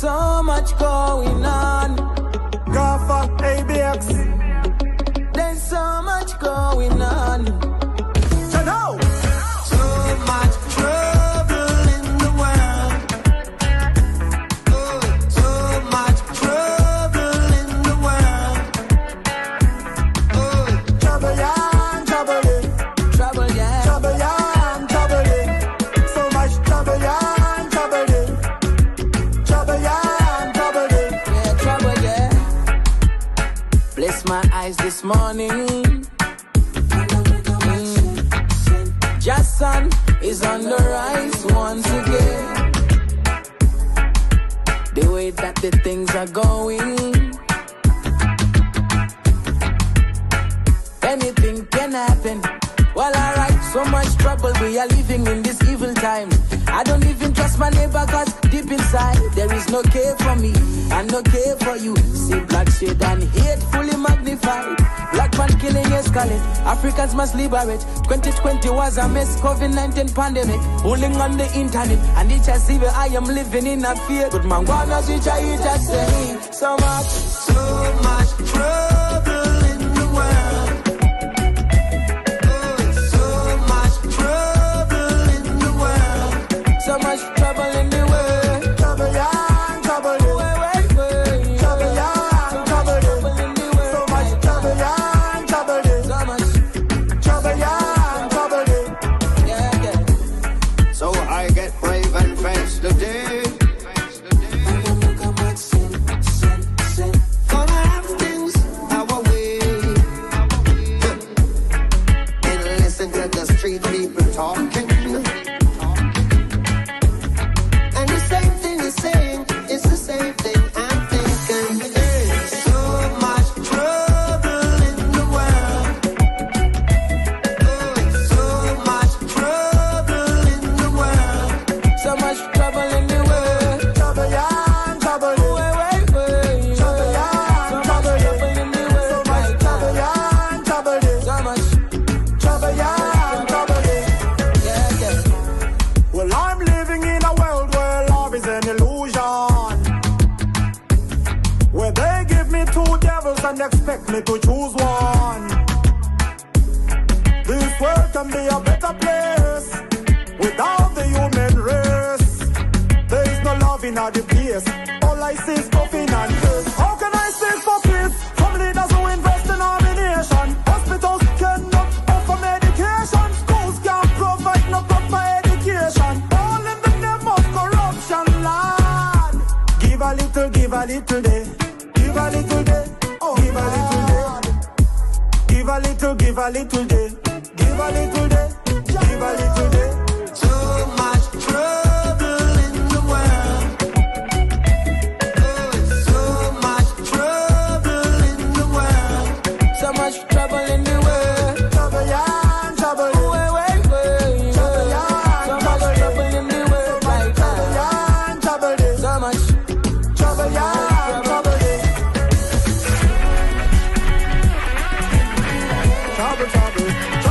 so much going on. Gaffer, ABX. There's so much going on. So now, So much trouble in the world. Oh, so much trouble in the world. Oh, trouble, yeah, trouble, trouble, yeah. trouble, yeah, trouble. So much trouble, yeah, trouble, trouble, yeah, trouble. Yeah, trouble, yeah. Bless my eyes this morning. Jason is on the rise once again. The way that the things are going, anything can happen. Well, alright, so much trouble, we are living in this evil time. I don't even trust my neighbor, cause deep inside there is no care for me and no care for you. See bloodshed and hate fully magnified. Black man killing escalate, Africans must liberate. 2020 was a mess, COVID-19 pandemic, bullying on the internet, and each I see where I am living in a fear. But man, wanna switch I eat a say so much trouble in the world. So much trouble in the world. Trouble, yeah, trouble, Trouble, trouble, yeah, trouble. in the world. So much trouble, yeah, trouble, So much, trouble, yeah, trouble. yeah, yeah. So I get brave and face the day. Gonna have things our way. And listen to the street people talking. And the same thing is saying, it's the same thing I'm thinking. So much trouble in the world. Oh, so much trouble in the world. So much trouble in the world. Trouble, yeah, trouble, Trouble, yeah, so much trouble. trouble in the world. So much trouble, yeah, trouble, So much, trouble, yeah, trouble. yeah, yeah. Well, I'm living in a world where love is an illusion, where they give me two devils and expect me to choose one. This world can be a better place without the human race. There is no love in the place. All I see is coffin and hate. How can I say for peace from leaders who invest in our nation? Hospitals cannot offer medication. Schools can't provide no proper education. All in the name of corruption, Lord. Give a little day. Give a little day. Oh, give a little day. Give a little day. Give a little day. Give a little day. So much trouble in the world. Oh, so much trouble in the world. So much trouble in the world. Trouble, yeah, trouble. Trouble, yeah, so much trouble in the world right Trouble, now. yeah, trouble. So much, Trouble, yeah, trouble. Trouble, trouble.